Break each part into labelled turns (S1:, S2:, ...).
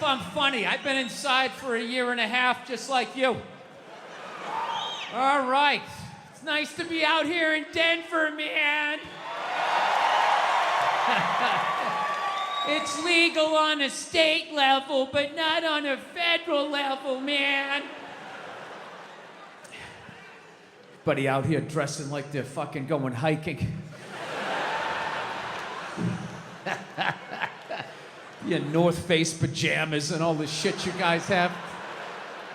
S1: if I'm funny. I've been inside for a year and a half, just like you. All right. It's nice to be out here in Denver, man. It's legal on a state level, but not on a federal level, man. Everybody out here dressing like they're fucking going hiking. Your North Face pajamas and all the shit you guys have.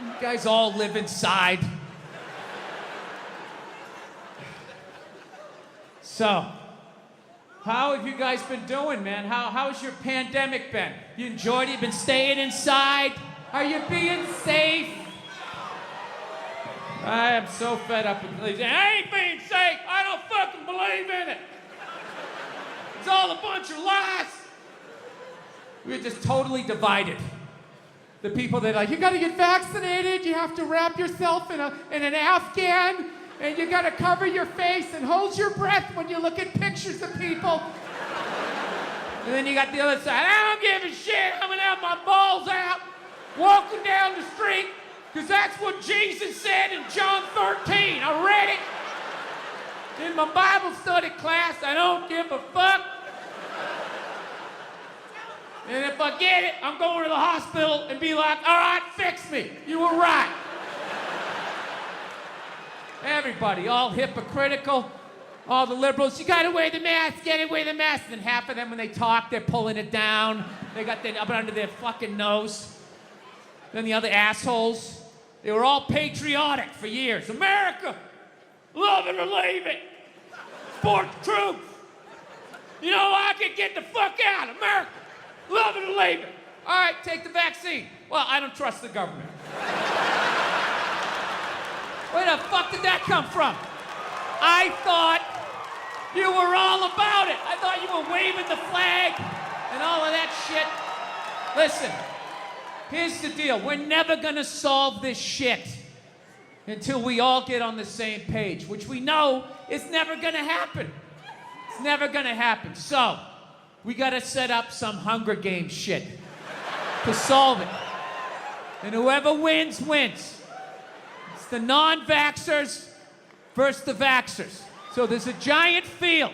S1: You guys all live inside. So, how have you guys been doing, man? How's your pandemic been? You enjoyed it? You been staying inside? Are you being safe? I am so fed up with this. I ain't being safe. I don't fucking believe in it. It's all a bunch of lies. We're just totally divided. The people that are like, you gotta get vaccinated, you have to wrap yourself in an Afghan, and you gotta cover your face and hold your breath when you look at pictures of people. And then you got the other side, I don't give a shit, I'm gonna have my balls out, walking down the street, because that's what Jesus said in John 13. I read it in my Bible study class. I don't give a fuck. And if I get it, I'm going to the hospital and be like, all right, fix me. You were right. Everybody, all hypocritical, all the liberals, you gotta wear the mask, gotta wear the mask. And half of them, when they talk, they're pulling it down. They got it up under their fucking nose. Then the other assholes, they were all patriotic for years. America, love it or leave it. Support the troops. You know, I could get the fuck out, America. Love it or leave it. All right, take the vaccine. Well, I don't trust the government. Where the fuck did that come from? I thought you were all about it. I thought you were waving the flag and all of that shit. Listen, here's the deal. We're never gonna solve this shit until we all get on the same page, which we know is never gonna happen. It's never gonna happen. So, we gotta set up some Hunger Games shit to solve it. And whoever wins, wins. It's the non-vaxxers versus the vaxxers. So there's a giant field.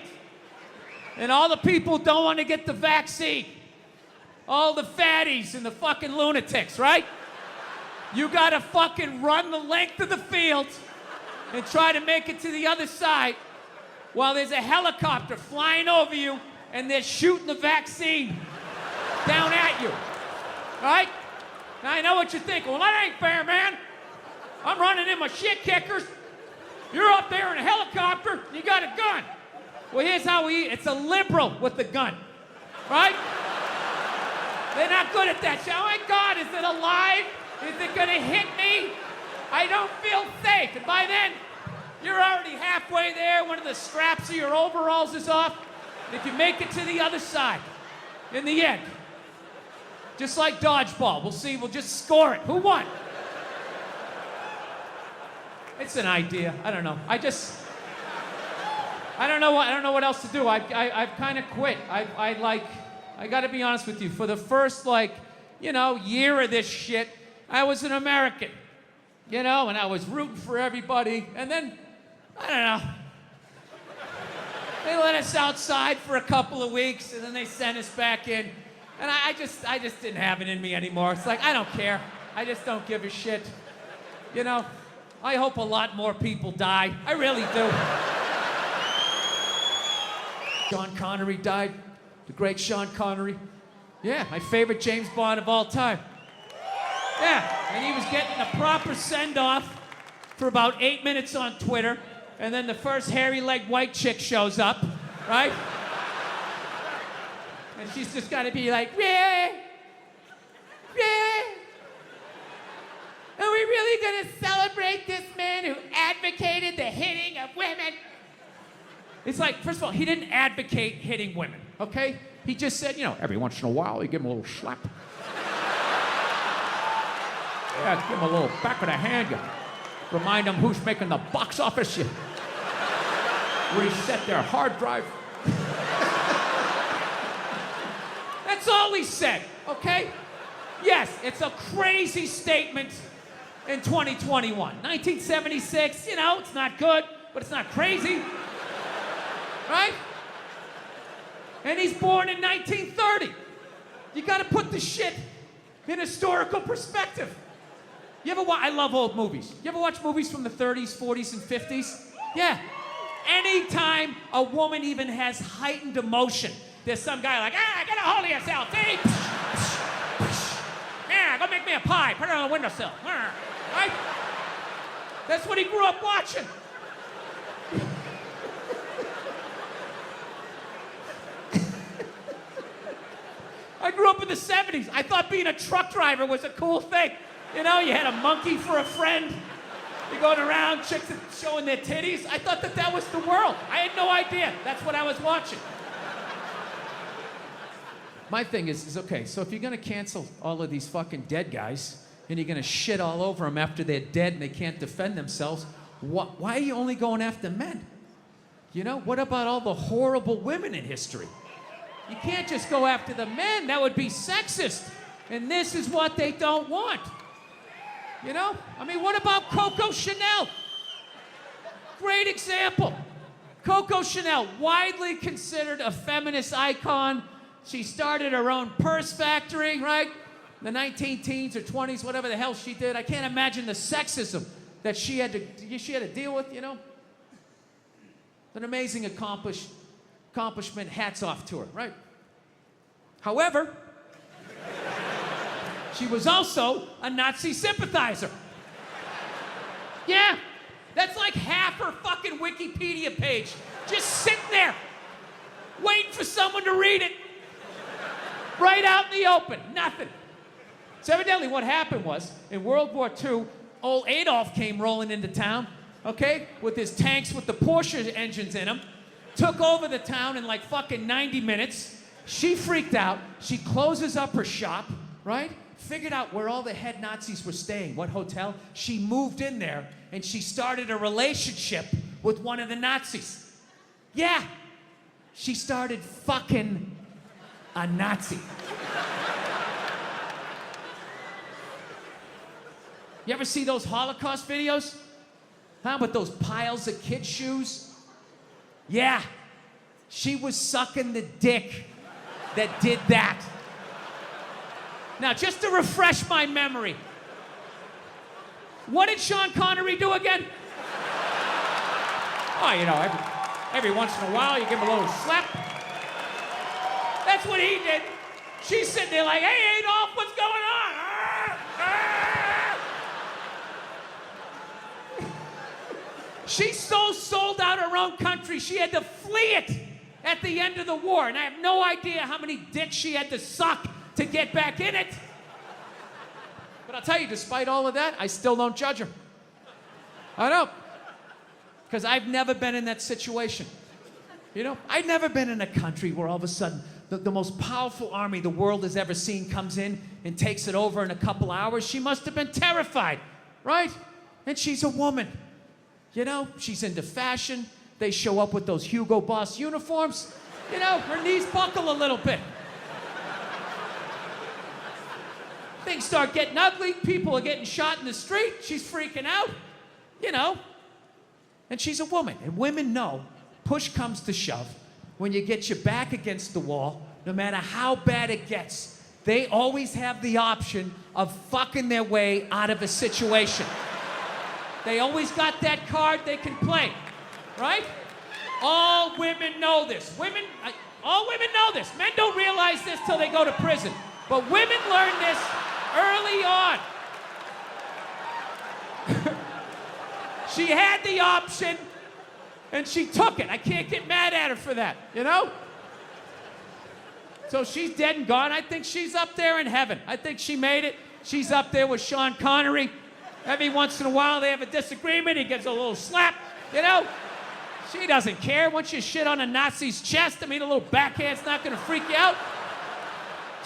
S1: And all the people who don't want to get the vaccine. All the fatties and the fucking lunatics, right? You gotta fucking run the length of the field and try to make it to the other side while there's a helicopter flying over you and they're shooting the vaccine down at you, right? Now I know what you're thinking. Well, that ain't fair, man. I'm running in my shit kickers. You're up there in a helicopter, you got a gun. Well, here's how we eat. It's a liberal with the gun, right? They're not good at that shit. Oh my God, is it alive? Is it gonna hit me? I don't feel safe. And by then, you're already halfway there. One of the straps of your overalls is off. If you make it to the other side, in the end, just like dodgeball, we'll see, we'll just score it. Who won? It's an idea. I don't know. I don't know what else to do. I've kind of quit. I got to be honest with you. For the first, year of this shit, I was an American, and I was rooting for everybody. And then, I don't know. They let us outside for a couple of weeks, and then they sent us back in. And I just didn't have it in me anymore. It's like, I don't care. I just don't give a shit. I hope a lot more people die. I really do. Sean Connery died. The great Sean Connery. Yeah, my favorite James Bond of all time. Yeah, and he was getting a proper send-off for about 8 minutes on Twitter. And then the first hairy-legged white chick shows up, right? And she's just got to be like, yeah, yeah. Are we really going to celebrate this man who advocated the hitting of women? It's like, first of all, he didn't advocate hitting women, okay? He just said, every once in a while, you give him a little slap. Yeah, give him a little back of the hand. You remind them who's making the box office. You reset their hard drive. That's all he said, okay? Yes, it's a crazy statement in 2021. 1976, you know, it's not good, but it's not crazy. Right? And he's born in 1930. You gotta put the shit in historical perspective. You ever watch, I love old movies. You ever watch movies from the 30s, 40s, and 50s? Yeah. Anytime a woman even has heightened emotion, there's some guy like, get a hold of yourself, see? Yeah, go make me a pie, put it on the windowsill. Right? That's what he grew up watching. I grew up in the 70s. I thought being a truck driver was a cool thing. You know, you had a monkey for a friend. You're going around, chicks showing their titties. I thought that was the world. I had no idea. That's what I was watching. My thing is okay, so if you're gonna cancel all of these fucking dead guys, and you're gonna shit all over them after they're dead and they can't defend themselves, why are you only going after men? You know, what about all the horrible women in history? You can't just go after the men. That would be sexist. And this is what they don't want. You know? I mean, what about Coco Chanel? Great example. Coco Chanel, widely considered a feminist icon. She started her own purse factory, right? In the 19-teens or 20s, whatever the hell she did. I can't imagine the sexism that she had to deal with, you know? An amazing accomplishment, hats off to her, right? However, she was also a Nazi sympathizer. Yeah, that's like half her fucking Wikipedia page, just sitting there, waiting for someone to read it. Right out in the open, nothing. So evidently what happened was, in World War II, old Adolf came rolling into town, okay, with his tanks with the Porsche engines in them, took over the town in like fucking 90 minutes. She freaked out. She closes up her shop, right? Figured out where all the head Nazis were staying, what hotel. She moved in there, and she started a relationship with one of the Nazis. Yeah, she started fucking a Nazi. You ever see those Holocaust videos? Huh, with those piles of kid shoes? Yeah, she was sucking the dick that did that. Now, just to refresh my memory, what did Sean Connery do again? Oh, you know, every once in a while you give him a little slap. That's what he did. She's sitting there like, hey, Adolf, what's going on? She so sold out her own country, she had to flee it at the end of the war. And I have no idea how many dicks she had to suck to get back in it. But I'll tell you, despite all of that, I still don't judge her. I don't. Because I've never been in that situation. You know, I've never been in a country where all of a sudden the most powerful army the world has ever seen comes in and takes it over in a couple hours. She must have been terrified, right? And she's a woman. You know, she's into fashion. They show up with those Hugo Boss uniforms. You know, her knees buckle a little bit. Things start getting ugly. People are getting shot in the street. She's freaking out. You know. And she's a woman. And women know, push comes to shove, when you get your back against the wall, no matter how bad it gets, they always have the option of fucking their way out of a situation. They always got that card they can play, right? All women know this. All women know this. Men don't realize this till they go to prison. But women learn this early on. She had the option, and she took it. I can't get mad at her for that, you know? So she's dead and gone. I think she's up there in heaven. I think she made it. She's up there with Sean Connery. Every once in a while, they have a disagreement. He gets a little slap, you know? She doesn't care. Once you shit on a Nazi's chest, I mean, a little backhand's not gonna freak you out.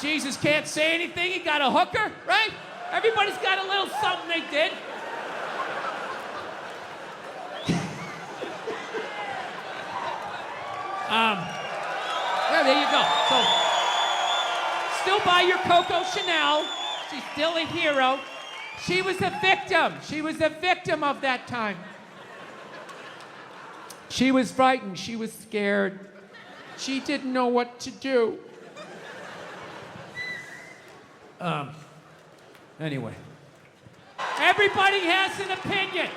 S1: Jesus can't say anything. He got a hooker, right? Everybody's got a little something they did. Yeah, there you go. So, still buy your Coco Chanel. She's still a hero. She was a victim. She was a victim of that time. She was frightened. She was scared. She didn't know what to do. Anyway. Everybody has an opinion.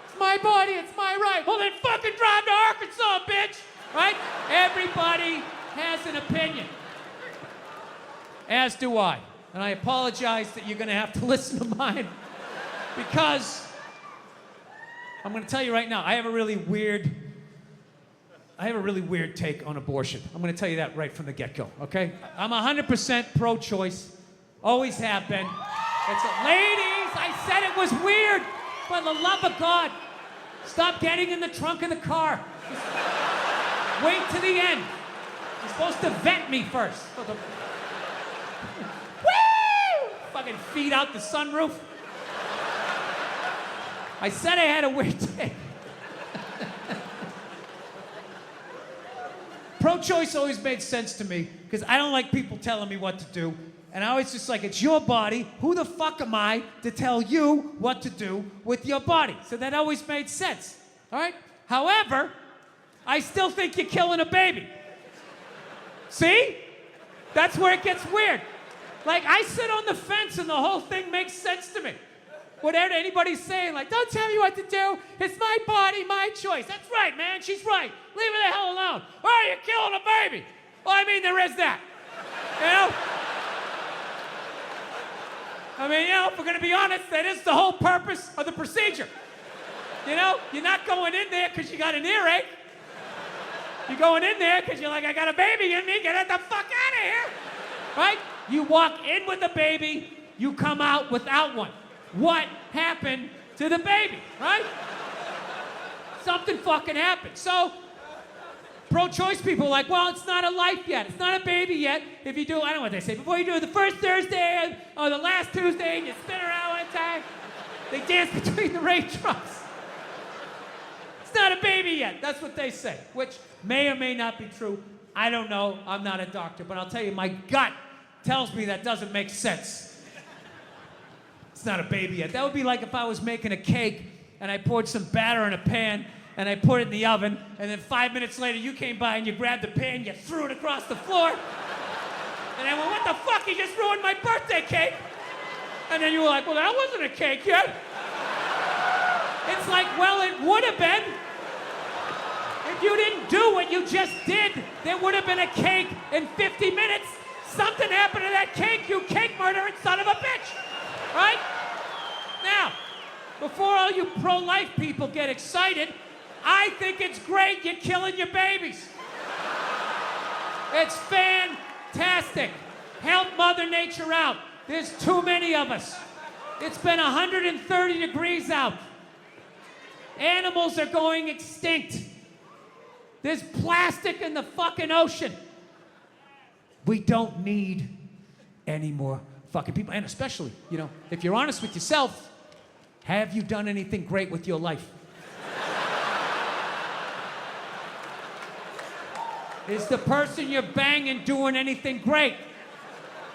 S1: It's my body, it's my right. Well, then fucking drive to Arkansas, bitch. Right? Everybody has an opinion. As do I. And I apologize that you're gonna have to listen to mine. Because I'm gonna tell you right now, I have a really weird take on abortion. I'm gonna tell you that right from the get-go, okay? I'm 100% pro-choice. Always have been. Ladies, I said it was weird. For the love of God, stop getting in the trunk of the car. Just wait to the end. You're supposed to vet me first. Woo! Fucking feet out the sunroof. I said I had a weird take. Pro-choice always made sense to me because I don't like people telling me what to do. And I was just like, it's your body. Who the fuck am I to tell you what to do with your body? So that always made sense, all right? However, I still think you're killing a baby. See? That's where it gets weird. Like, I sit on the fence and the whole thing makes sense to me. Whatever anybody's saying, like, don't tell me what to do. It's my body, my choice. That's right, man. She's right. Leave her the hell alone. Oh, you're killing a baby. Well, I mean, there is that. You know? I mean, you know, if we're going to be honest, that is the whole purpose of the procedure. You know, you're not going in there because you got an earache. You're going in there because you're like, I got a baby in me, get the fuck out of here. Right? You walk in with a baby, you come out without one. What happened to the baby, right? Something fucking happened. So, pro-choice people are like, well, it's not a life yet. It's not a baby yet. If you do, I don't know what they say, before you do the first Thursday or the last Tuesday and you spin around one time, they dance between the raindrops. It's not a baby yet. That's what they say, which may or may not be true. I don't know. I'm not a doctor, but I'll tell you, my gut tells me that doesn't make sense. It's not a baby yet. That would be like if I was making a cake and I poured some batter in a pan and I put it in the oven, and then 5 minutes later you came by and you grabbed the pan, you threw it across the floor, and I went, what the fuck, you just ruined my birthday cake? And then you were like, well, that wasn't a cake yet. It's like, well, it would have been. If you didn't do what you just did, there would have been a cake in 50 minutes. Something happened to that cake, you cake murdering son of a bitch. Right? Now, before all you pro-life people get excited, I think it's great you're killing your babies. It's fantastic. Help Mother Nature out. There's too many of us. It's been 130 degrees out. Animals are going extinct. There's plastic in the fucking ocean. We don't need any more fucking people. And especially, you know, if you're honest with yourself, have you done anything great with your life? Is the person you're banging doing anything great?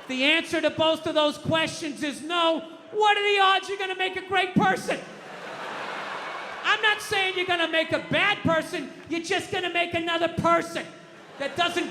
S1: The answer to both of those questions is no. What are the odds you're gonna make a great person? I'm not saying you're gonna make a bad person, you're just gonna make another person that doesn't